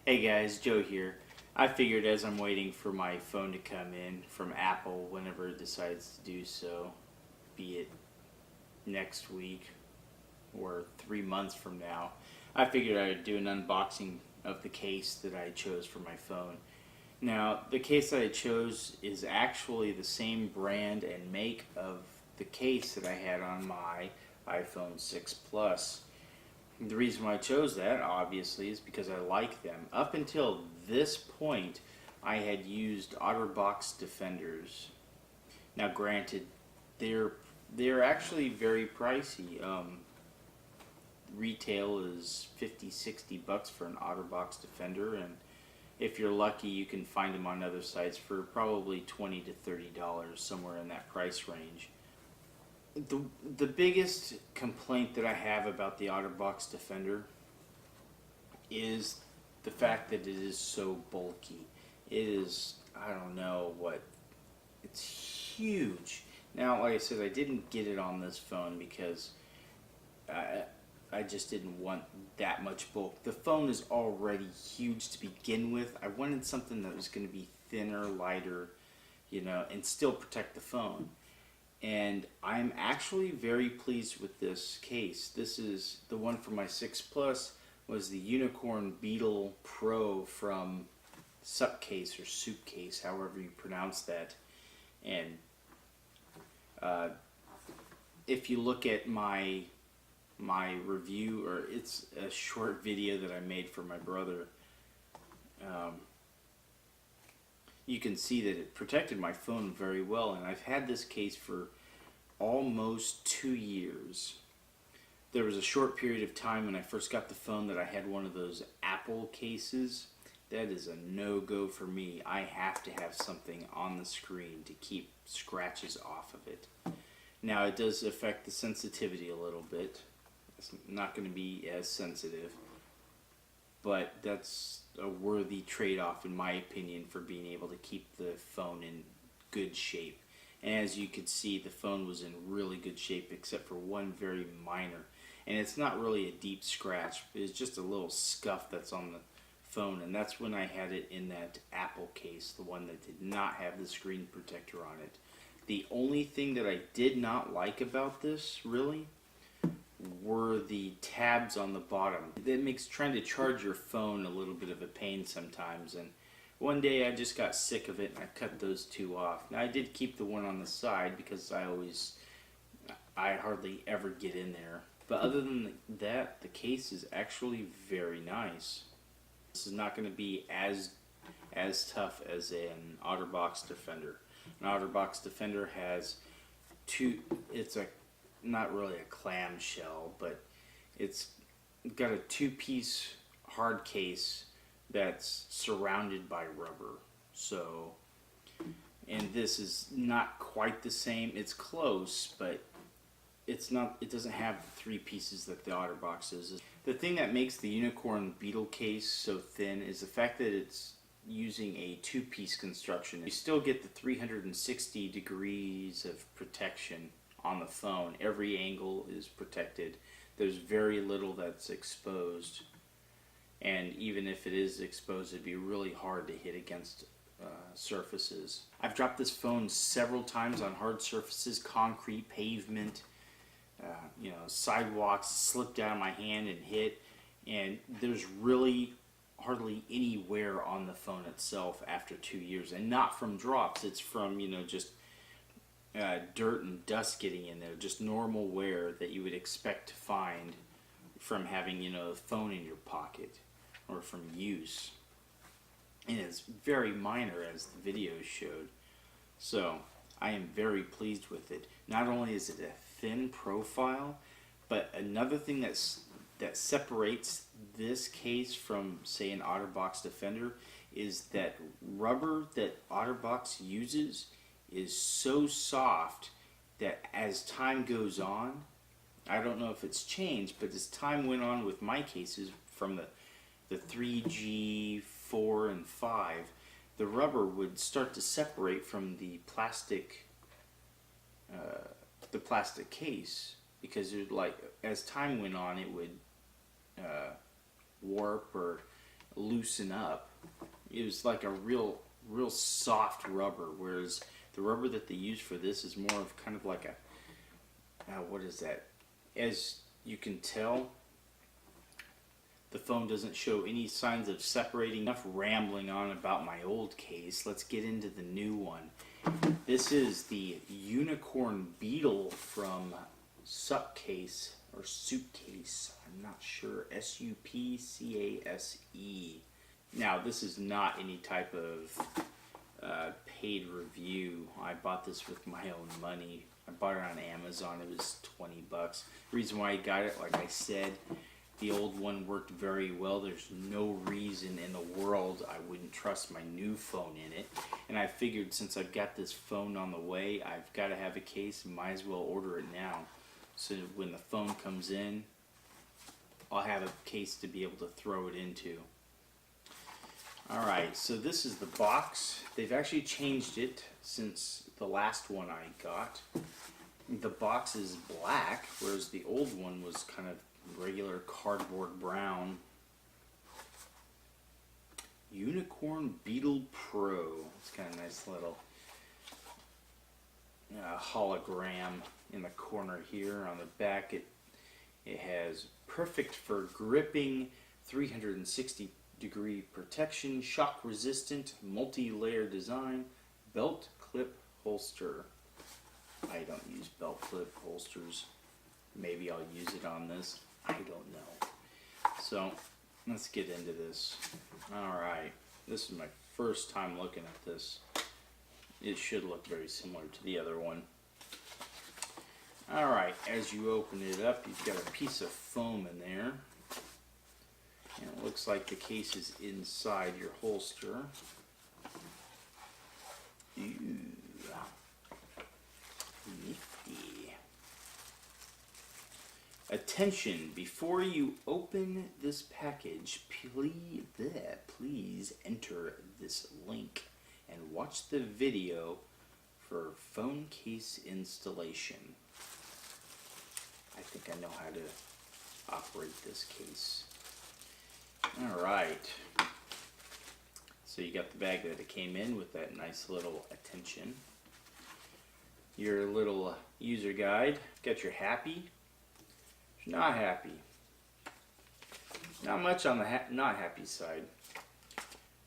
Hey guys, Joe here. I figured as I'm waiting for my phone to come in from Apple whenever it decides to do so, be it next week or 3 months from now, I figured I'd do an unboxing of the case that I chose for my phone. Now, the case that I chose is actually the same brand and make of the case that I had on my iPhone 6 Plus. The reason why I chose that, obviously, is because I like them. Up until this point, I had used OtterBox Defenders. Now, granted, they're they're actually very pricey. Retail is 50, $60 for an OtterBox Defender, and if you're lucky, you can find them on other sites for probably $20 to $30, somewhere in that price range. The, the biggest complaint that I have about the OtterBox Defender is the fact that it is so bulky. It is, I don't know what, it's huge. Now, like I said, I didn't get it on this phone because I, I just didn't want that much bulk. The phone is already huge to begin with. I wanted something that was going to be thinner, lighter, and still protect the phone. And I'm actually very pleased with this case. This is the one for my 6 Plus, was the Unicorn Beetle Pro from Supcase or Soupcase, however you pronounce that. And uh, if you look at my review, or it's a short video that I made for my brother, um, you can see that it protected my phone very well, and I've had this case for almost 2 years. There was a short period of time when I first got the phone that I had one of those Apple cases. That is a no-go for me. I have to have something on the screen to keep scratches off of it. Now, it does affect the sensitivity a little bit. It's not going to be as sensitive, but that's a worthy trade-off in my opinion for being able to keep the phone in good shape. And as you could see, the phone was in really good shape except for one very minor, and it's not really a deep scratch, it's just a little scuff that's on the phone, and that's when I had it in that Apple case, the one that did not have the screen protector on it. The only thing that I did not like about this, really, were the tabs on the bottom. That makes trying to charge your phone a little bit of a pain sometimes, and one day I just got sick of it and I cut those two off. Now, I did keep the one on the side because I hardly ever get in there. But other than that, the case is actually very nice. This is not going to be as tough as an OtterBox Defender. An OtterBox Defender has it's not really a clamshell, but it's got a two-piece hard case that's surrounded by rubber. So, and this is not quite the same. It's close, but it's not. It doesn't have the three pieces that the OtterBox is. The thing that makes the Unicorn Beetle case so thin is the fact that it's using a two-piece construction. You still get the 360 degrees of protection on the phone. Every angle is protected. There's very little that's exposed, and even if it is exposed, it'd be really hard to hit against surfaces. I've dropped this phone several times on hard surfaces, concrete, pavement, sidewalks, slipped out of my hand and hit, and there's really hardly any wear on the phone itself after 2 years, and not from drops. It's from just dirt and dust getting in there, just normal wear that you would expect to find from having a phone in your pocket or from use. And it's very minor, as the video showed. So I am very pleased with it. Not only is it a thin profile, but another thing that separates this case from, say, an OtterBox Defender is that rubber that OtterBox uses is so soft that as time goes on, I don't know if it's changed, but as time went on with my cases from the 3G, 4, and 5, the rubber would start to separate from the plastic case, because it, like, as time went on, it would warp or loosen up. It was like a real soft rubber, whereas the rubber that they use for this is more of kind of like a, what is that? As you can tell, the phone doesn't show any signs of separating. Enough rambling on about my old case. Let's get into the new one. This is the Unicorn Beetle from Suitcase or Suitcase. I'm not sure. Supcase. Now, this is not any type of paid review. I bought this with my own money. I bought it on Amazon. It was $20. The reason why I got it, like I said, the old one worked very well. There's no reason in the world I wouldn't trust my new phone in it. And I figured since I've got this phone on the way, I've got to have a case and might as well order it now. So when the phone comes in, I'll have a case to be able to throw it into. Alright, so this is the box. They've actually changed it since the last one I got. The box is black, whereas the old one was kind of regular cardboard brown. Unicorn Beetle Pro. It's kind of a nice little hologram in the corner here. On the back it has perfect for gripping, 360-degree protection, shock resistant, multi-layer design, belt clip holster. I don't use belt clip holsters. Maybe I'll use it on this. I don't know. So let's get into this. Alright, this is my first time looking at this. It should look very similar to the other one. Alright, as you open it up, you've got a piece of foam in there. And it looks like the case is inside your holster. Ooh. Nifty. Attention, before you open this package, please enter this link and watch the video for phone case installation. I think I know how to operate this case. Alright. So you got the bag that it came in with that nice little attention. Your little user guide. Got your happy. Not happy. Not much on the not happy side.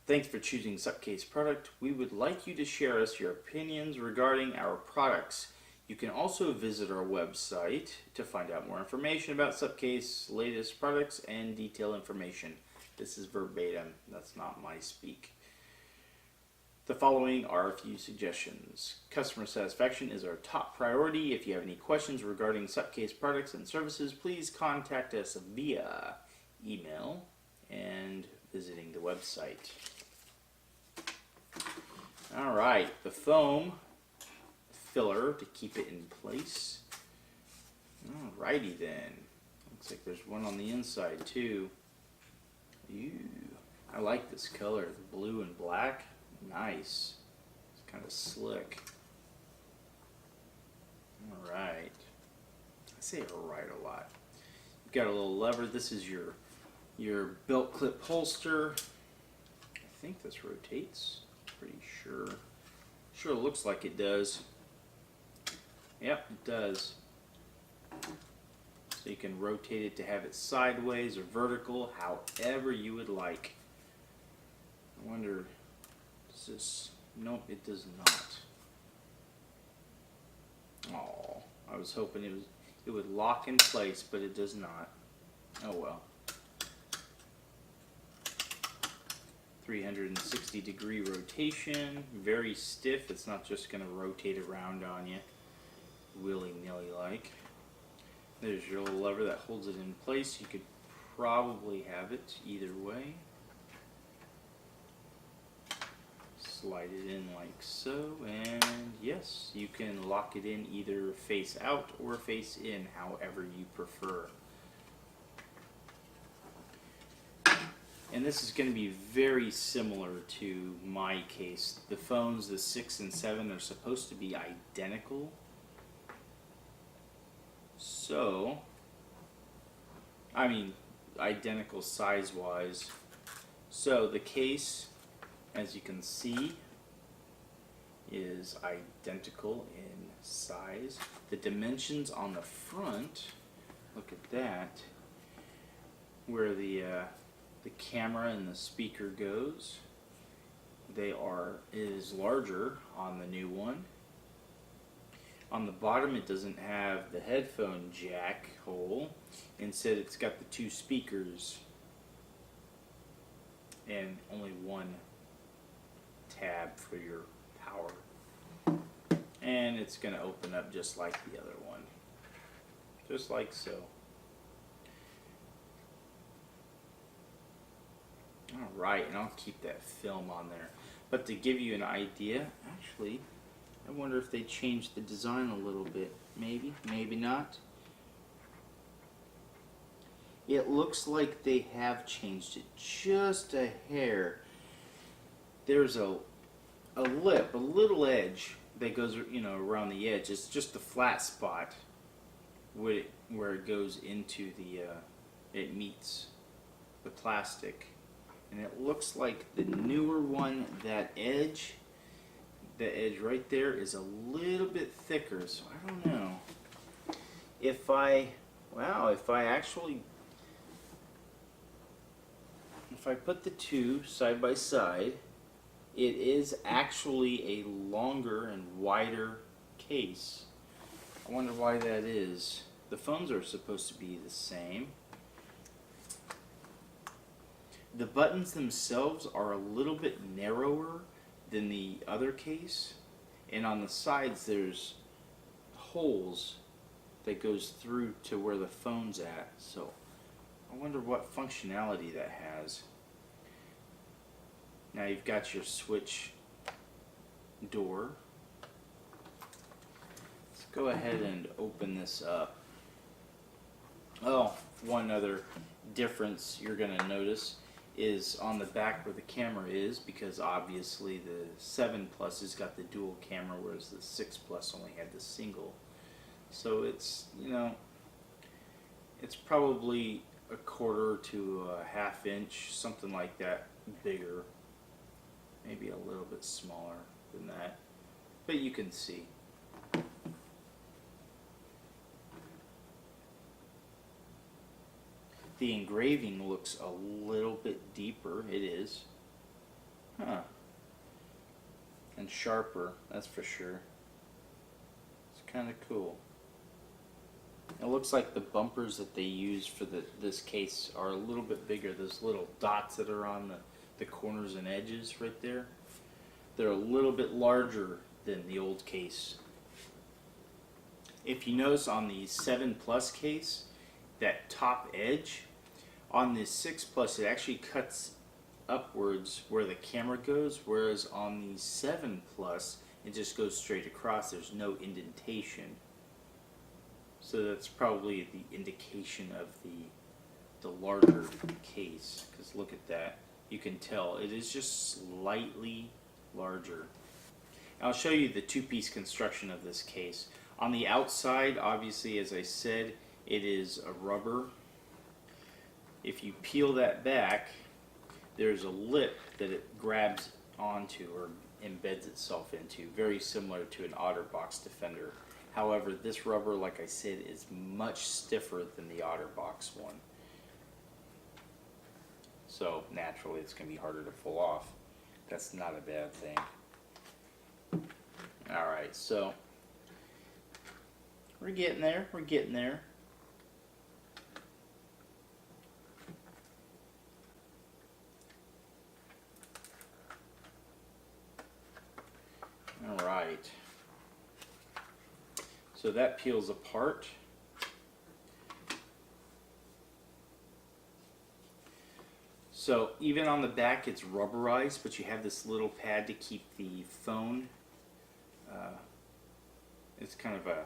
Thanks for choosing Suitcase product. We would like you to share us your opinions regarding our products. You can also visit our website to find out more information about Suitcase latest products and detailed information. This is verbatim. That's not my speak. The following are a few suggestions. Customer satisfaction is our top priority. If you have any questions regarding Suitcase products and services, please contact us via email and visiting the website. Alright, the foam filler to keep it in place. Alrighty then. Looks like there's one on the inside too. Ew. I like this color, the blue and black. Nice. It's kind of slick. Alright. I say alright a lot. You've got a little lever. This is your belt clip holster. I think this rotates. Pretty sure. Sure looks like it does. Yep, it does. So you can rotate it to have it sideways or vertical, however you would like. I wonder, does this? Nope, it does not. Oh, I was hoping it would lock in place, but it does not. Oh well. 360-degree rotation, very stiff. It's not just going to rotate around on you willy-nilly like. There's your little lever that holds it in place. You could probably have it either way. Slide it in like so, and yes, you can lock it in either face out or face in, however you prefer. And this is going to be very similar to my case. The phones, the 6 and 7, are supposed to be identical. So, I mean, identical size-wise. So the case, as you can see, is identical in size. The dimensions on the front, look at that, where the camera and the speaker goes. It is larger on the new one. On the bottom it doesn't have the headphone jack hole. Instead it's got the two speakers and only one tab for your power. And it's going to open up just like the other one. Just like so. Alright, and I'll keep that film on there. But to give you an idea, actually, I wonder if they changed the design a little bit. Maybe, maybe not. It looks like they have changed it just a hair. There's a lip, a little edge that goes, around the edge. It's just a flat spot where it goes into it meets the plastic. And it looks like the newer one, the edge right there is a little bit thicker, so I don't know. If I put the two side by side, it is actually a longer and wider case. I wonder why that is. The phones are supposed to be the same. The buttons themselves are a little bit narrower than the other case, and on the sides there's holes that goes through to where the phone's at, so I wonder what functionality that has. Now you've got your switch door. Let's go ahead and open this up. Oh, one other difference you're going to notice is on the back where the camera is, because obviously the 7 Plus has got the dual camera, whereas the 6 Plus only had the single. So it's, it's probably a quarter to a half inch, something like that, bigger. Maybe a little bit smaller than that, but you can see. The engraving looks a little bit deeper. It is. Huh. And sharper, that's for sure. It's kind of cool. It looks like the bumpers that they use for this case are a little bit bigger. Those little dots that are on the corners and edges right there, they're a little bit larger than the old case. If you notice on the 7 Plus case, that top edge, on the 6 Plus it actually cuts upwards where the camera goes, whereas on the 7 Plus it just goes straight across. There's no indentation. So that's probably the indication of the larger case, because look at that. You can tell it is just slightly larger. I'll show you the two-piece construction of this case. On the outside, obviously, as I said, it is a rubber. If you peel that back, there's a lip that it grabs onto or embeds itself into, very similar to an OtterBox Defender. However, this rubber, like I said, is much stiffer than the OtterBox one. So naturally it's going to be harder to pull off. That's not a bad thing. Alright, so we're getting there. We're getting there. Alright. So that peels apart. So even on the back it's rubberized, but you have this little pad to keep the phone. It's kind of a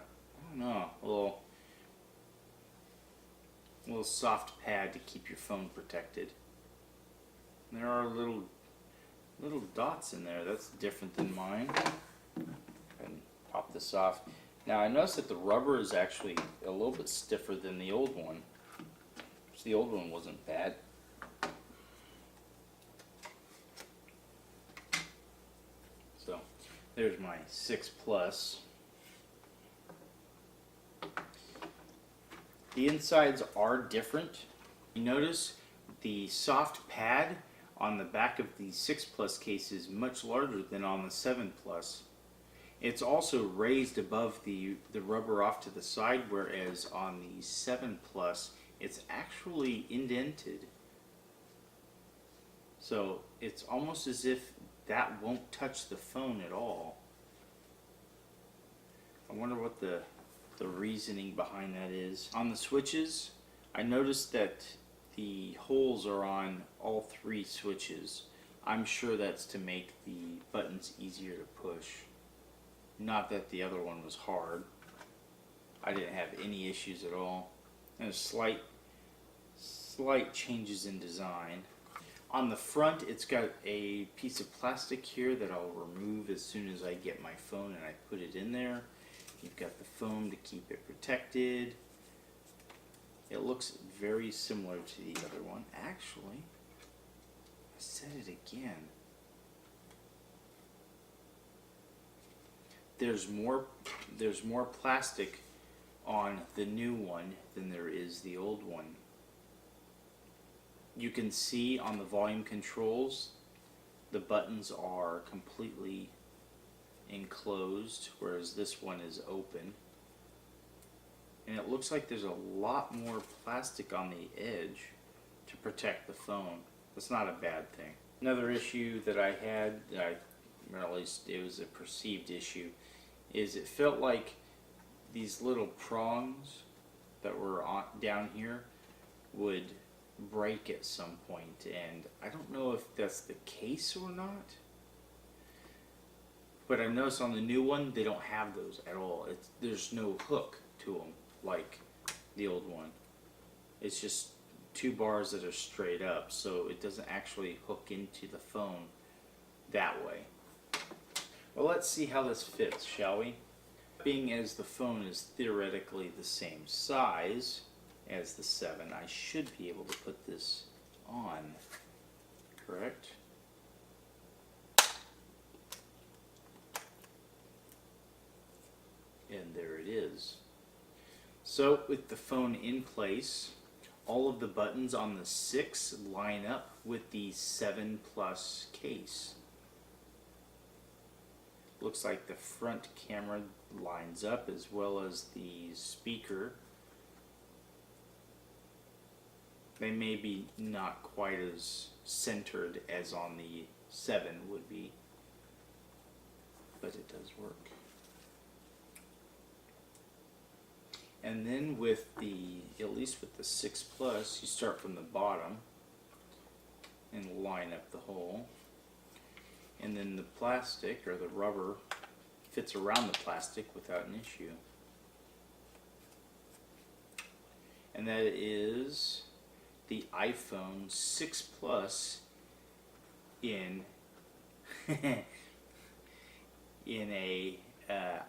little soft pad to keep your phone protected. There are little dots in there. That's different than mine. And pop this off. Now I noticed that the rubber is actually a little bit stiffer than the old one. So the old one wasn't bad. There's my 6 Plus. The insides are different. You notice the soft pad on the back of the 6 Plus case is much larger than on the 7 Plus. It's also raised above the rubber off to the side, whereas on the 7 Plus it's actually indented. So it's almost as if that won't touch the phone at all. I wonder what the reasoning behind that is. On the switches, I noticed that the holes are on all 3 switches. I'm sure that's to make the buttons easier to push. Not that the other one was hard. I didn't have any issues at all. And slight changes in design. On the front, it's got a piece of plastic here that I'll remove as soon as I get my phone and I put it in there. You've got the foam to keep it protected. It looks very similar to the other one. Actually, I said it again. There's more plastic on the new one than there is the old one. You can see on the volume controls, the buttons are completely enclosed, whereas this one is open. And it looks like there's a lot more plastic on the edge to protect the phone. That's not a bad thing. Another issue that I had, or at least it was a perceived issue, is it felt like these little prongs that were down here would break at some point, and I don't know if that's the case or not. But I noticed on the new one, they don't have those at all. There's no hook to them like the old one. It's just 2 bars that are straight up, so it doesn't actually hook into the phone that way. Well, let's see how this fits, shall we? Being as the phone is theoretically the same size as the 7, I should be able to put this on, correct? And there it is. So with the phone in place, all of the buttons on the 6 line up with the 7 Plus case. Looks like the front camera lines up as well as the speaker. They may be not quite as centered as on the 7 would be, but it does work. And then with at least with the 6 Plus, you start from the bottom and line up the hole. And then the plastic, or the rubber, fits around the plastic without an issue. And that is the iPhone 6 Plus in in a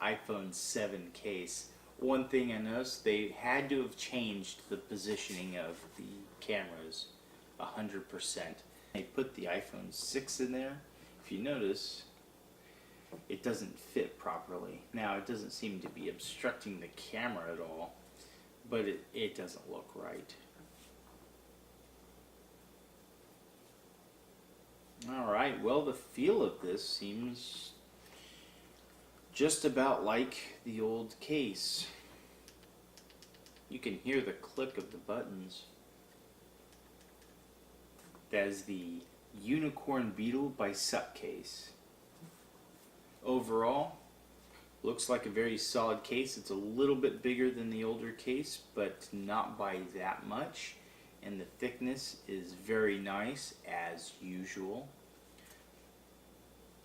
iPhone 7 case. One thing I noticed, they had to have changed the positioning of the cameras 100%. They put the iPhone 6 in there. If you notice, it doesn't fit properly. Now, it doesn't seem to be obstructing the camera at all, but it doesn't look right. Alright, well, the feel of this seems just about like the old case. You can hear the click of the buttons. That is the Unicorn Beetle by Supcase. Overall, looks like a very solid case. It's a little bit bigger than the older case, but not by that much. And the thickness is very nice, as usual.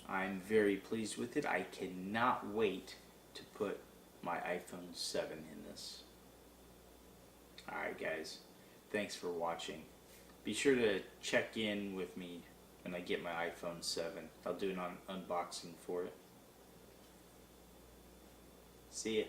I'm very pleased with it. I cannot wait to put my iPhone 7 in this. Alright guys, thanks for watching. Be sure to check in with me when I get my iPhone 7. I'll do an unboxing for it. See ya.